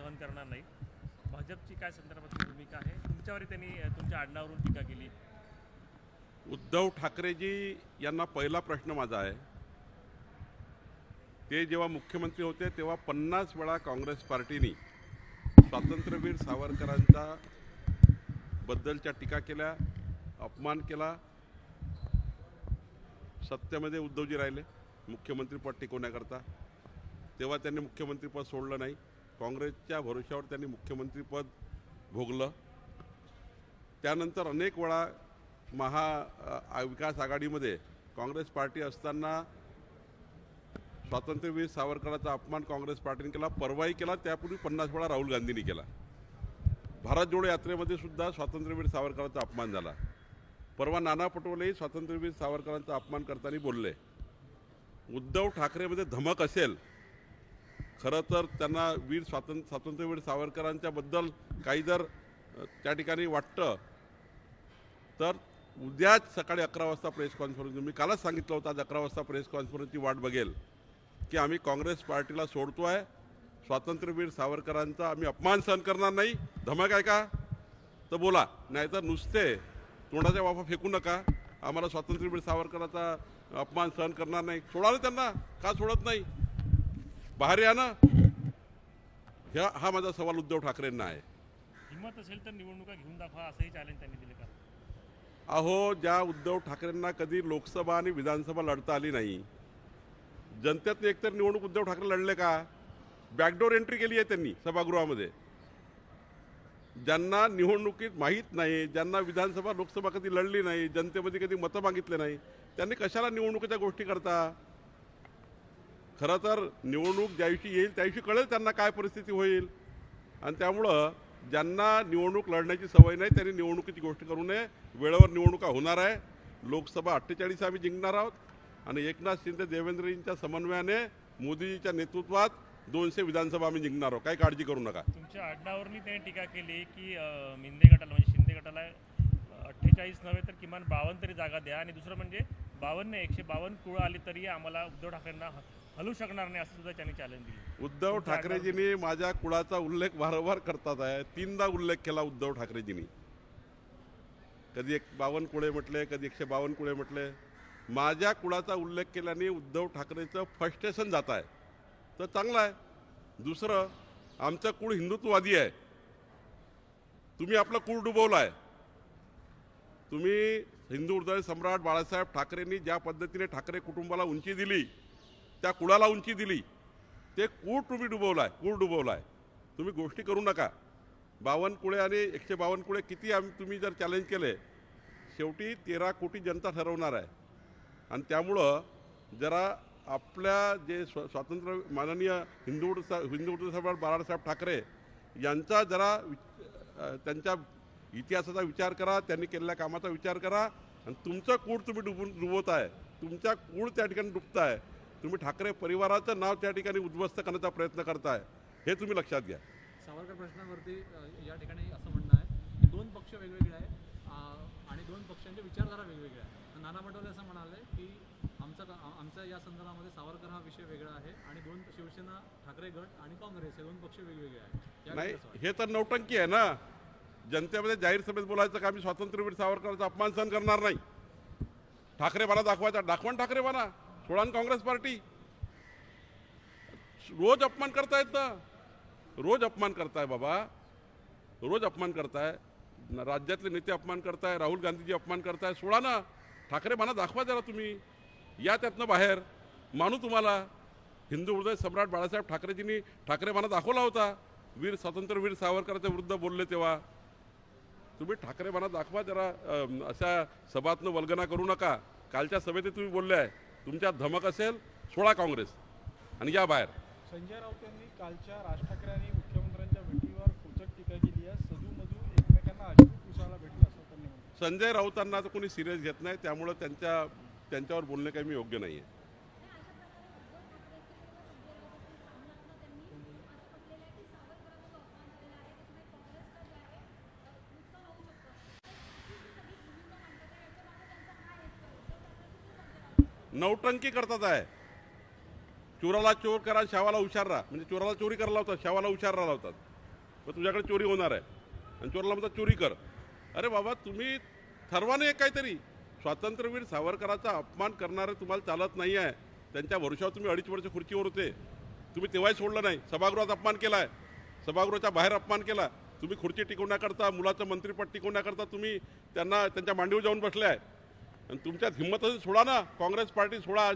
सहन करणार नाही. भाजपची काय संदर्भातली भूमिका आहे? तुमच्यावर त्यांनी तुमच्या आडनावावरून टीका केली. उद्धव ठाकरेजी यांना पहिला प्रश्न माझा आहे, ते जेव्हा मुख्यमंत्री होते तेव्हा 50 वेळा काँग्रेस पार्टीने स्वातंत्र्यवीर सावरकरांचा बद्दलच्या टीका केल्या, अपमान केला. सत्तेमध्ये उद्धवजी राहिले मुख्यमंत्रीपद टिकवण्याकरता. तेव्हा त्यांनी मुख्यमंत्रीपद सोडलं नाही. काँग्रेसच्या भरोश्यावर त्यांनी मुख्यमंत्रीपद भोगलं. त्यानंतर अनेक वेळा महाविकास आघाडीमध्ये काँग्रेस पार्टी असताना स्वातंत्र्यवीर सावरकरांचा अपमान काँग्रेस पार्टीने केला, परवाही केला. त्यापूर्वी 50 वेळा राहुल गांधींनी केला. भारत जोडो यात्रेमध्ये सुद्धा स्वातंत्र्यवीर सावरकरांचा अपमान झाला. परवा नाना पटोलेही स्वातंत्र्यवीर सावरकरांचा अपमान करताना बोलले. उद्धव ठाकरेमध्ये धमक असेल, खरं तर त्यांना स्वातंत्र्यवीर सावरकरांच्या बद्दल काही जर त्या ठिकाणी वाटतं तर उद्याच सकाळी 11 वाजता प्रेस कॉन्फरन्स, मी कालच सांगितलं होतं, आज 11 वाजता प्रेस कॉन्फरन्सची वाट बघेल की आम्ही काँग्रेस पार्टीला सोडतो आहे. स्वातंत्र्यवीर सावरकरांचा आम्ही अपमान सहन करणार नाही. धमक आहे का तर बोला, नाहीतर नुसते तोंडाच्या वाफा फेकू नका. आम्हाला स्वातंत्र्यवीर सावरकरांचा अपमान सहन करणार नाही. सोडा ना त्यांना, का सोडत नाही? बाहेर या ना. हा माझा सवाल उद्धव ठाकरेंना आहे. हिंमत असेल तर निवडणुका घेऊन दाखवा, असंही चॅलेंज त्यांनी दिले का? अहो, ज्या उद्धव ठाकरेंना कधी लोकसभा आणि विधानसभा लढता आली नाही, जनतेतनं एकतर निवडणूक उद्धव ठाकरे लढले का? बॅकडोर एंट्री केली आहे त्यांनी सभागृहामध्ये. ज्यांना निवडणुकीत माहीत नाही, ज्यांना विधानसभा लोकसभा कधी लढली नाही, जनतेमध्ये कधी मतं मागितले नाही, त्यांनी कशाला निवडणुकीच्या गोष्टी करता? खरं तर निवडणूक ज्या दिवशी येईल त्या दिवशी कळेल त्यांना काय परिस्थिती होईल. आणि त्यामुळं ज्यांना निवडणूक लढण्याची सवय नाही त्यांनी निवडणुकीची गोष्ट करू नये. वेळेवर निवडणुका होणार आहे. लोकसभा 48 आम्ही जिंकणार आहोत आणि एकनाथ शिंदे देवेंद्रजींच्या समन्वयाने मोदीजीच्या नेतृत्वात 200 विधानसभा आम्ही जिंकणार आहोत. काही काळजी करू नका. तुमच्या आडनावावरनी त्यांनी टीका केली की मिंदे गटाला म्हणजे शिंदे गटाला 48 नव्हे तर किमान 52 तरी जागा द्या, आणि दुसरं म्हणजे 52 152 कुळं आली तरी आम्हाला उद्धव ठाकरेंना हलू शकणार नाही, असं सुद्धा त्यांनी चॅलेंज दिली. उद्धव ठाकरेजींनी माझ्या कुळाचा उल्लेख वारंवार करतात आहे. 3दा उल्लेख केला उद्धव ठाकरेजींनी. कधी 52 कुळे म्हटले, कधी 152 कुळे म्हटले. माझ्या कुळाचा उल्लेख केल्याने उद्धव ठाकरेचं फ्रस्ट्रेशन जात आहे तर चांगलं आहे. दुसरं, आमचं कुळ हिंदुत्ववादी आहे. तुम्ही आपलं कुळ डुबवलं आहे. तुम्ही हिंदू हृदय सम्राट बाळासाहेब ठाकरेंनी ज्या पद्धतीने ठाकरे कुटुंबाला उंची दिली, त्या कुळाला उंची दिली, ते कूळ तुम्ही डुबवला आहे. कूळ डुबवला आहे. तुम्ही गोष्टी करू नका. 52 कुळे आणि 152 कुळे किती तुम्ही जर चॅलेंज केले, शेवटी 13 कोटी जनता ठरवणार आहे. आणि त्यामुळं जरा आपल्या जे स्वातंत्र्य माननीय हिंदू हृदय सम्राट बाळासाहेब ठाकरे यांचा जरा त्यांच्या इतिहासाचा विचार करा, त्यांनी केलेल्या कामाचा विचार करा. आणि तुमचं कूळ तुम्ही डुबवत आहे. तुमच्या कूळ त्या ठिकाणी डुबताय. तुम्ही ठाकरे परिवाराचं नाव त्या ठिकाणी उद्ध्वस्त करण्याचा प्रयत्न करताय, हे तुम्ही लक्षात घ्या. सावरकर प्रश्नावरती या ठिकाणी असं म्हणणं आहे की 2 पक्ष वेगवेगळे आहे आणि 2 पक्षांचे विचारधारा वेगवेगळ्या आहे. नाना पटोले असं म्हणाले की आमच्या या संदर्भामध्ये सावरकर हा विषय वेगळा आहे आणि 2 शिवसेना, ठाकरे गट आणि काँग्रेस हे 2 पक्ष वेगवेगळे आहेत. नाही, हे तर नौटंकी आहे ना. जनतेमध्ये जाहीर सभेत बोलायचं का आम्ही स्वातंत्र्यवीर सावरकरांचा अपमान सहन करणार नाही. ठाकरेपणा दाखवायचा, दाखवण ठाकरेपणा. सोडान काँग्रेस पार्टी. रोज अपमान करतायत ना, रोज अपमान करताय बाबा, रोज अपमान करताय. राज्यातले नेते अपमान करताय, राहुल गांधीजी अपमान करताय. सोडा ना, ठाकरेपणा दाखवा जरा तुम्ही. या त्यातनं बाहेर. मानू तुम्हाला. हिंदू हृदय सम्राट बाळासाहेब ठाकरेजींनी ठाकरेपणा दाखवला होता. स्वातंत्र्यवीर सावरकरांच्या विरुद्ध बोलले तेव्हा. तुम्ही ठाकरेपणा दाखवा जरा. अशा सभातनं वल्गना करू नका. कालच्या सभेत तुम्ही बोलले आहे. तुमच्यात धमक असेल, सोडा काँग्रेस आणि या बाहेर. संजय राऊत यांनी कालच्या राज ठाकरे आणि मुख्यमंत्र्यांच्या भेटीवर खोचक टीका केली आहे. सदूमधू एकमेकांना अश्रू पुसायला भेटलं असं त्यांनी म्हटलं. संजय राऊतांना तर कोणी सिरियस घेत नाही, त्यामुळं त्यांच्यावर बोलणे काही मी योग्य नाही आहे. नौटंकी करतात आहे. चोराला चोर करा, शावाला हुशार राहा. म्हणजे चोराला चोरी करायला लावतात, शावाला हुशार राहा लावतात. मग तुझ्याकडे चोरी होणार आहे आणि चोरला म्हणतात चोरी कर. अरे बाबा तुम्ही ठरवा नाही काहीतरी. स्वातंत्र्यवीर सावरकरांचा अपमान करणारे तुम्हाला चालत नाही आहे. त्यांच्या वर्षावर तुम्ही 2.5 वर्ष खुर्चीवर होते, तुम्ही तेव्हाही सोडलं नाही. सभागृहात अपमान केला आहे, सभागृहाच्या बाहेर अपमान केला. तुम्ही खुर्ची टिकवण्याकरता, मुलाचं मंत्रिपद टिकवण्याकरता तुम्ही त्यांना त्यांच्या मांडीवर जाऊन बसले आहे. आणि तुमच्यात हिंमत असेल सोडा ना, काँग्रेस पार्टी सोडा.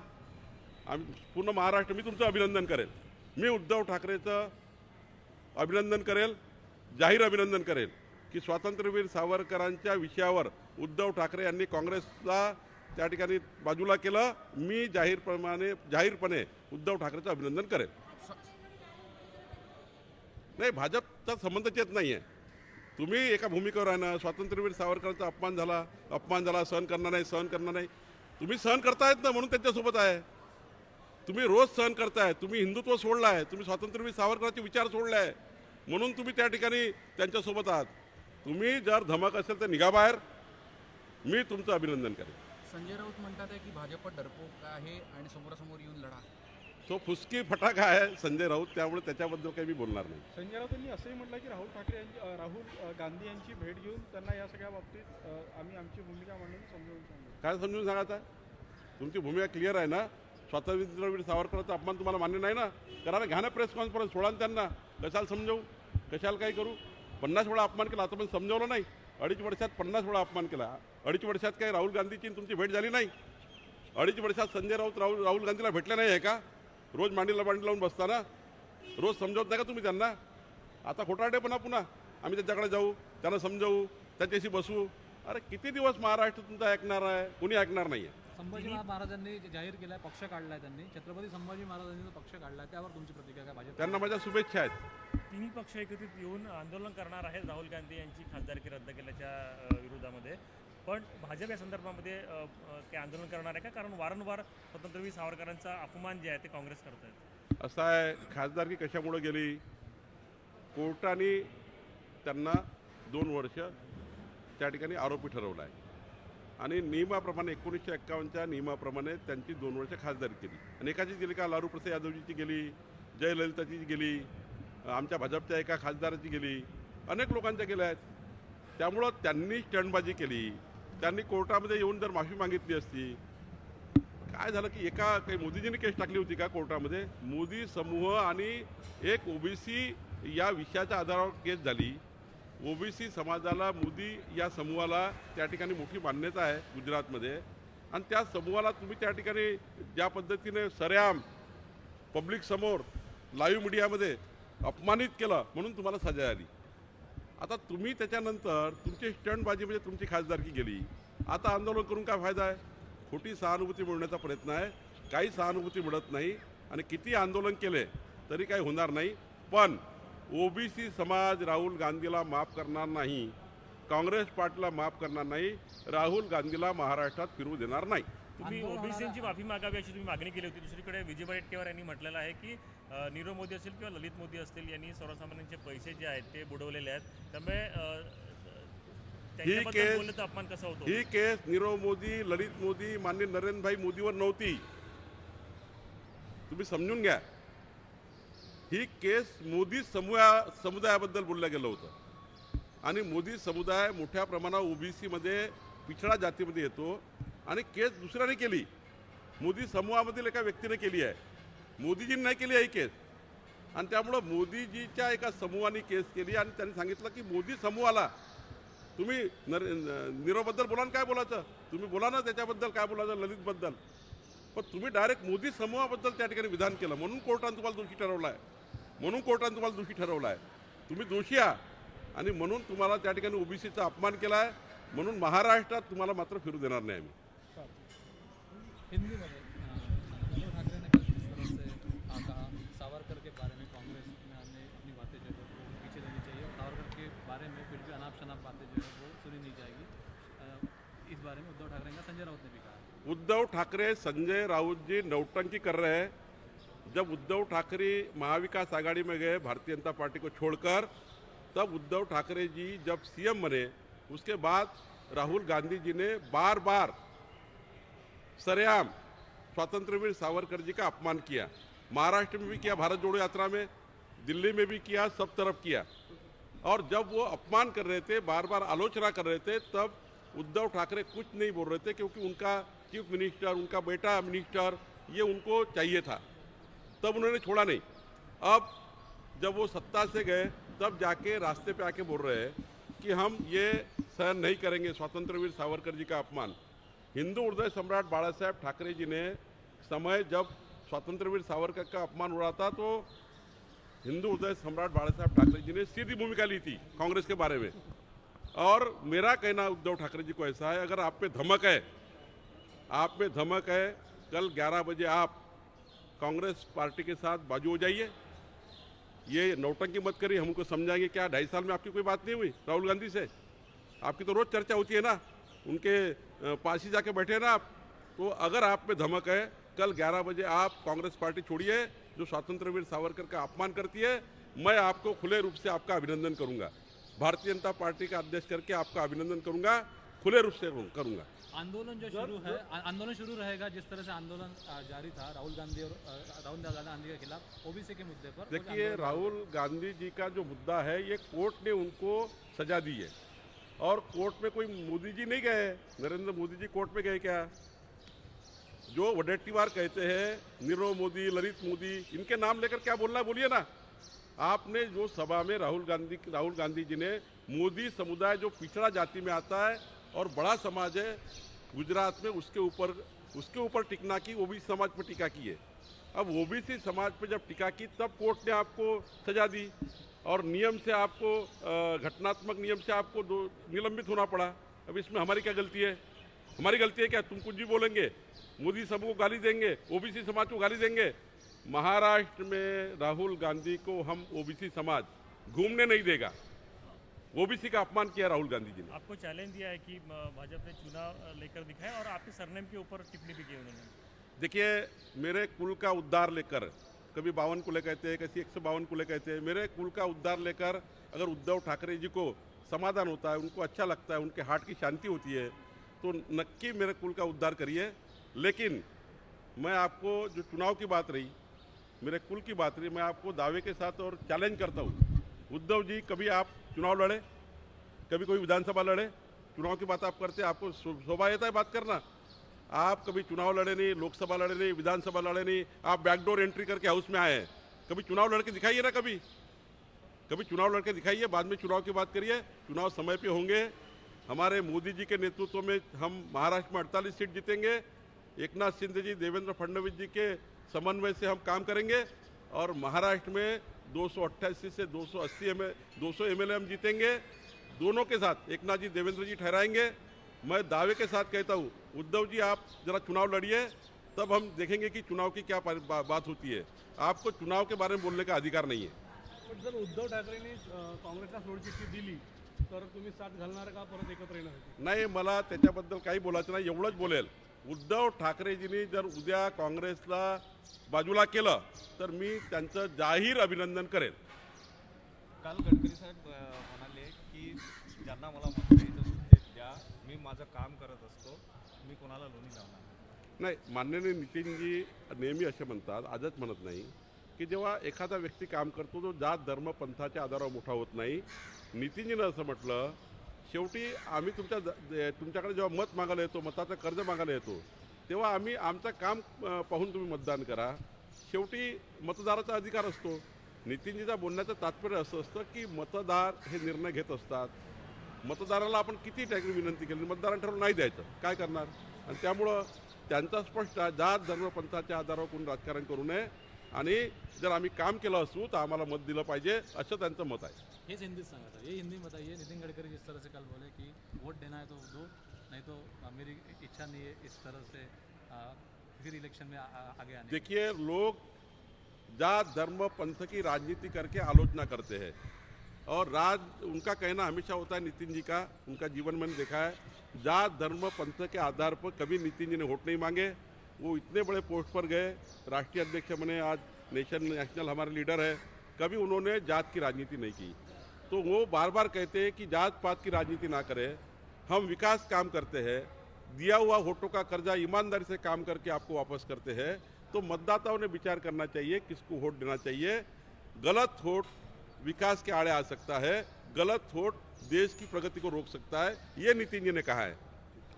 आम्ही पूर्ण महाराष्ट्र मी तुमचं अभिनंदन करेल. मी उद्धव ठाकरेचं अभिनंदन करेल, जाहीर अभिनंदन करेल की स्वातंत्र्यवीर सावरकरांच्या विषयावर उद्धव ठाकरे यांनी काँग्रेसला त्या ठिकाणी बाजूला केलं. मी जाहीरपणे उद्धव ठाकरेचं अभिनंदन करेल. नाही, भाजपचा संबंधच येत नाही आहे. तुम्ही एका भूमिकेवर आहे ना, स्वातंत्र्यवीर सावरकरांचा अपमान झाला, सहन करणार नाही. तुम्ही सहन करतायत ना, म्हणून त्यांच्यासोबत आहे. तुम्ही रोज सहन करताय. तुम्ही हिंदुत्व सोडलं आहे, तुम्ही स्वातंत्र्यवीर सावरकरांचे विचार सोडले आहे, म्हणून तुम्ही त्या ठिकाणी त्यांच्यासोबत आहात. तुम्ही जर धमक असेल तर निघा बाहेर. मी तुमचं अभिनंदन करेन. संजय राऊत म्हणतात आहे की भाजप डरपोक आहे आणि समोरासमोर येऊन लढा. तो फुसकी फटाका आहे संजय राऊत, त्यामुळे त्याच्याबद्दल काही मी बोलणार नाही. संजय राऊत यांनी असंही म्हटलं की राहुल गांधी यांची भेट घेऊन त्यांना या सगळ्या बाबतीत आम्ही आमची भूमिका मांडून समजावून सांगू. काय समजून सांगायचं? तुमची भूमिका क्लिअर आहे ना. स्वातंत्र्यवीर सावरकरांचा अपमान तुम्हाला मान्य नाही ना, करा ना, घ्या ना प्रेस कॉन्फरन्स, सोडा ना त्यांना. कशाला समजावू, कशाला काही करू? 50 वेळा अपमान केला, आता पण समजावलं नाही. 2.5 वर्षात 50 वेळा अपमान केला. 2.5 वर्षात काही राहुल गांधीची तुमची भेट झाली नाही? 2.5 वर्षात संजय राऊत राहुल गांधीला भेटले नाही आहे का? रोज मांडी लावून बसताना रोज समजावत नाही का तुम्ही त्यांना? आता खोटारडेपणा पुन्हा. आम्ही त्यांच्याकडे जाऊ, त्यांना समजावू, त्यांच्याशी बसू. अरे किती दिवस महाराष्ट्र तुमचा ऐकणार आहे? कुणी ऐकणार नाही आहे. संभाजी महाराजांनी जाहीर केलाय, पक्ष काढलाय त्यांनी, छत्रपती संभाजी महाराजांनी जो पक्ष काढलाय त्यावर तुमची प्रतिक्रिया काय? भाजप त्यांना माझ्या शुभेच्छा आहेत. तिन्ही पक्ष एकत्रित येऊन आंदोलन करणार आहेत राहुल गांधी यांची खासदारकी रद्द केल्याच्या विरोधामध्ये. पण भाजप या संदर्भामध्ये काही आंदोलन करणार आहे का? कारण वारंवार स्वातंत्र्यवीर सावरकरांचा अपमान जे आहे ते काँग्रेस करत आहेत. असं आहे, खासदारकी कशामुळे गेली? कोर्टाने त्यांना 2 वर्ष त्या ठिकाणी आरोपी ठरवला आहे आणि नियमाप्रमाणे 1951च्या नियमाप्रमाणे त्यांची 2 वर्ष खासदारकी केली. आणि एकाची गेली का? लालू प्रसाद यादवजीची गेली, जयललिताची गेली, आमच्या भाजपच्या एका खासदाराची गेली, अनेक लोकांच्या गेल्या आहेत. त्यामुळं त्यांनी स्टंटबाजी केली. त्यांनी कोर्टामध्ये येऊन जर माफी मागितली असती. काय झालं की काही मोदीजींनी केस टाकली होती का कोर्टामध्ये? मोदी समूह आणि एक ओबीसी या विषयाच्या आधारावर केस झाली. ओबीसी समाजाला, मोदी या समूहाला त्या ठिकाणी मोठी मान्यता आहे गुजरातमध्ये. आणि त्या समूहाला तुम्ही त्या ठिकाणी ज्या पद्धतीने सरेआम पब्लिक समोर लाईव्ह मीडियामध्ये अपमानित केलं, म्हणून तुम्हाला सजा आली. आता तुम्ही त्याच्यानंतर तुमची स्टंटबाजी म्हणजे तुमची खासदारकी गेली. आता आंदोलन करून काय फायदा आहे? खोटी सहानुभूती मिळवण्याचा प्रयत्न आहे. काही सहानुभूती मिळत नाही आणि किती आंदोलन केले तरी काही होणार नाही. पण ओबीसी समाज राहुल गांधीला माफ करणार नाही, काँग्रेस पार्टीला माफ करणार नाही, राहुल गांधीला महाराष्ट्रात फिरू देणार नाही. तुम्ही ओबीसीची माफी मागावी अशी तुम्ही मागणी केली होती. दुसरीकडे विजय वडेट्टीवार यांनी म्हटलेलं आहे की नीरव मोदी असेल किंवा ललित मोदी असतील यांनी सर्वसामान्यांचे पैसे जे आहेत ते बुडवलेले आहेत, त्यामुळे त्यांच्याबद्दल बोललं तर अपमान कसा होतो? ही केस नीरव मोदी, ललित मोदी, माननीय नरेंद्रभाई मोदीवर नव्हती. तुम्ही समजून घ्या. ही केस मोदी समुदायाबद्दल बोललं गेलं होतं आणि मोदी समुदाय मोठ्या प्रमाणावर ओबीसीमध्ये पिछडा जातीमध्ये येतो आणि केस दुसऱ्याने केली. मोदी समूहामधील एका व्यक्तीने केली आहे, मोदीजींनी नाही केली आहे ही केस. आणि त्यामुळं मोदीजीच्या एका समूहाने केस केली आणि त्यांनी सांगितलं की मोदी समूहाला तुम्ही नीरवबद्दल बोला ना, काय बोलायचं तुम्ही बोला ना, त्याच्याबद्दल काय बोलायचं, ललितबद्दल. पण तुम्ही डायरेक्ट मोदी समूहाबद्दल त्या ठिकाणी विधान केलं, म्हणून कोर्टाने तुम्हाला दोषी ठरवलं आहे. तुम्ही दोषी आहात आणि म्हणून तुम्हाला त्या ठिकाणी ओबीसीचा अपमान केला आहे. म्हणून महाराष्ट्रात तुम्हाला मात्र फिरू देणार नाही आम्ही. हिंदी में उद्धव ठाकरे ने कल किस तरह से कहा सावरकर के बारे में कांग्रेस ने अपनी बातें जो है वो पीछे लेनी चाहिए, सावरकर के बारे में फिर भी अनाप शनाप बातें जो है वो सुनी नहीं जाएगी. इस बारे में उद्धव ठाकरे का संजय राउत ने भी कहा. उद्धव ठाकरे, संजय राउत जी नौटंकी कर रहे हैं. जब उद्धव ठाकरे महाविकास आघाड़ी में गए भारतीय जनता पार्टी को छोड़कर, तब उद्धव ठाकरे जी जब सीएम बने, उसके बाद राहुल गांधी जी ने बार बार सरेआम स्वातंत्र्यवीर सावरकर जी का अपमान किया. महाराष्ट्र में भी किया, भारत जोड़ो यात्रा में, दिल्ली में भी किया, सब तरफ किया. और जब वो अपमान कर रहे थे, बार बार आलोचना कर रहे थे, तब उद्धव ठाकरे कुछ नहीं बोल रहे थे, क्योंकि उनका चीफ मिनिस्टर, उनका बेटा मिनिस्टर, ये उनको चाहिए था, तब उन्होंने छोड़ा नहीं। अब जब वो सत्ता से गए तब जाके रास्ते पे आके बोल रहे हैं कि हम ये सहन नहीं करेंगे स्वतंत्रवीर सावरकर जी का अपमान। हिंदू हृदय सम्राट बाला साहेब ठाकरे जी ने समय जब स्वतंत्रवीर सावरकर का अपमान हो रहा था, तो हिंदू हृदय सम्राट बाला साहेब ठाकरे जी ने सीधी भूमिका ली थी कांग्रेस के बारे में। और मेरा कहना उद्धव ठाकरे जी को ऐसा है, अगर आप में धमक है, आप में धमक है, कल 11 बजे आप कांग्रेस पार्टी के साथ बाजू हो जाइए। ये नौटंकी मत करिए, हम उनको समझाएंगे। क्या 2.5 साल में आपकी कोई बात नहीं हुई राहुल गांधी से? आपकी तो रोज चर्चा होती है ना, उनके पास ही जाके बैठे ना आप। तो अगर आप में धमक है, कल 11 बजे आप कांग्रेस पार्टी छोड़िए जो स्वतंत्रवीर सावरकर का अपमान करती है। मैं आपको खुले रूप से आपका अभिनंदन करूंगा, भारतीय जनता पार्टी का अध्यक्ष करके आपका अभिनंदन करूंगा, खुले रूप से करूंगा। आंदोलन जो शुरू है, आंदोलन शुरू रहेगा जिस तरह से आंदोलन जारी था राहुल गांधी के खिलाफ ओबीसी के मुद्दे पर। देखिए, राहुल गांधी जी का जो मुद्दा है, ये कोर्ट ने उनको सजा दी है, और कोर्ट में कोई मोदी जी नहीं गए, नरेंद्र मोदी जी कोर्ट में गए क्या? जो वडेट्टीवार कहते हैं, नीरव मोदी, ललित मोदी, इनके नाम लेकर क्या बोलना है बोलिए ना। आपने जो सभा में राहुल गांधी जी ने मोदी समुदाय जो पिछड़ा जाति में आता है और बड़ा समाज है गुजरात में, उसके ऊपर टिकना की, ओबीसी समाज पर टीका की है। अब ओबीसी समाज पर जब टीका की, तब कोर्ट ने आपको सजा दी, और नियम से आपको, घटनात्मक नियम से आपको निलंबित होना पड़ा। अब इसमें हमारी क्या गलती है? हमारी गलती है क्या? तुम कुछ भी बोलेंगे, मोदी समूह को गाली देंगे, ओबीसी समाज को गाली देंगे। महाराष्ट्र में राहुल गांधी को हम ओबीसी समाज घूमने नहीं देगा। ओबीसी का अपमान किया राहुल गांधी जी ने। आपको चैलेंज दिया है कि भाजपा ने चुनाव लेकर दिखाया और आपके सरनेम के ऊपर टिप्पणी भी की उन्होंने। देखिए, मेरे कुल का उद्धार लेकर, कभी 52 कुले कहते हैं, कभी 152 कुले कहते हैं, मेरे कुल का उद्धार लेकर अगर उद्धव ठाकरे जी को समाधान होता है, उनको अच्छा लगता है, उनके हार्ट की शांति होती है, तो नक्की मेरे कुल का उद्धार करिए। लेकिन मैं आपको, जो चुनाव की बात रही, मेरे कुल की बात रही, मैं आपको दावे के साथ और चैलेंज करता हूँ, उद्धव जी कभी आप चुनाव लड़े, कभी कोई विधानसभा लड़े, चुनाव की बात आप करते, आपको शोभा आता है बात करना? आप कभी चुनाव लड़े नहीं, लोकसभा लड़े नहीं, विधानसभा लड़े नहीं, आप बैकडोर एंट्री करके हाउस में आए हैं। कभी चुनाव लड़के दिखाइए ना, कभी चुनाव लड़के दिखाइए, बाद में चुनाव की बात करिए। चुनाव समय पे होंगे, हमारे मोदी जी के नेतृत्व में हम महाराष्ट्र में 48 सीट जीतेंगे। एकनाथ शिंदे जी, देवेंद्र फडणवीस जी के समन्वय से हम काम करेंगे, और महाराष्ट्र में 288 से 200 एमएलए हम जीतेंगे। दोनों के साथ एकनाथ जी, देवेंद्र जी ठहराएंगे। मैं दावे के साथ कहता हूँ, उद्धव जी आप जरा चुनाव लड़िए, तब हम देखेंगे कि चुनाव की क्या बात होती है। आपको चुनाव के बारे में बोलने का अधिकार नहीं है। पण जर उद्धव ठाकरेंनी काँग्रेसला सोडचिठ्ठी दिली तर तुम्ही साथ घालणार का, परत एकत्र येणार? नाही, मला त्याच्याबद्दल काही बोलायचं नाही, एवढंच बोलेल। उद्धव ठाकरेजींनी जर उद्या काँग्रेसला बाजूला केलं तर मी त्यांचं जाहीर अभिनंदन करेन। काल गडकरी साहेब म्हणाले की ज्यांना मला मत द्यायचं ते द्या, मी माझं काम करत असतो, मी कोणाला लोणी लावणार नाही, माननीय नितीनजी नेहमी असे म्हणतात, आजच म्हणत नाही, की जेव्हा एखादा व्यक्ती काम करतो तो जात धर्म पंथाच्या आधारावर मोठा होत नाही। नितीनजीनं असं म्हटलं, शेवटी आम्ही तुमच्याकडे जेव्हा मत मागायला येतो, मताचं कर्ज मागायला येतो, तेव्हा आम्ही आमचं काम पाहून तुम्ही मतदान करा। शेवटी मतदाराचा अधिकार असतो। नितीनजीचा बोलण्याचं तात्पर्य असं असतं की मतदार हे निर्णय घेत असतात, मतदाराला आपण किती टॅक्री विनंती केली, मतदारांना ठरवून नाही द्यायचं, काय करणार? आणि त्यामुळं त्यांचा स्पष्ट जात धर्म पंथाच्या आधारावर कोणी राजकारण करू नये, आणि जर आम्ही काम केलं असू तर आम्हाला मत दिलं पाहिजे, असं त्यांचं मत आहे। हेच हिंदीत सांगा था, ये हिंदी में बताइए। नितिन गडकरी जिस तरह से कल बोले कि वोट देना है तो दो, नहीं तो मेरी इच्छा नहीं है इस तरह से फिर इलेक्शन में आगे आने। देखिए, लोग जात धर्म पंथ की राजनीति करके आलोचना करते हैं, और उनका कहना हमेशा होता है, नितिन जी का, उनका जीवन मैंने देखा है, जात धर्म पंथ के आधार पर कभी नितिन जी ने वोट नहीं मांगे। वो इतने बड़े पोस्ट पर गए, राष्ट्रीय अध्यक्ष बने, आज नेशनल हमारे लीडर है, कभी उन्होंने जात की राजनीति नहीं की। तो वो बार बार कहते हैं कि जात पात की राजनीति ना करें, हम विकास काम करते हैं, दिया हुआ वोटों का कर्जा ईमानदारी से काम करके आपको वापस करते हैं। तो मतदाताओं ने विचार करना चाहिए किसको वोट देना चाहिए। गलत वोट विकास के आड़े आ सकता है, गलत वोट देश की प्रगति को रोक सकता है, ये नितिन जी ने कहा है।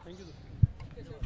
Thank you sir.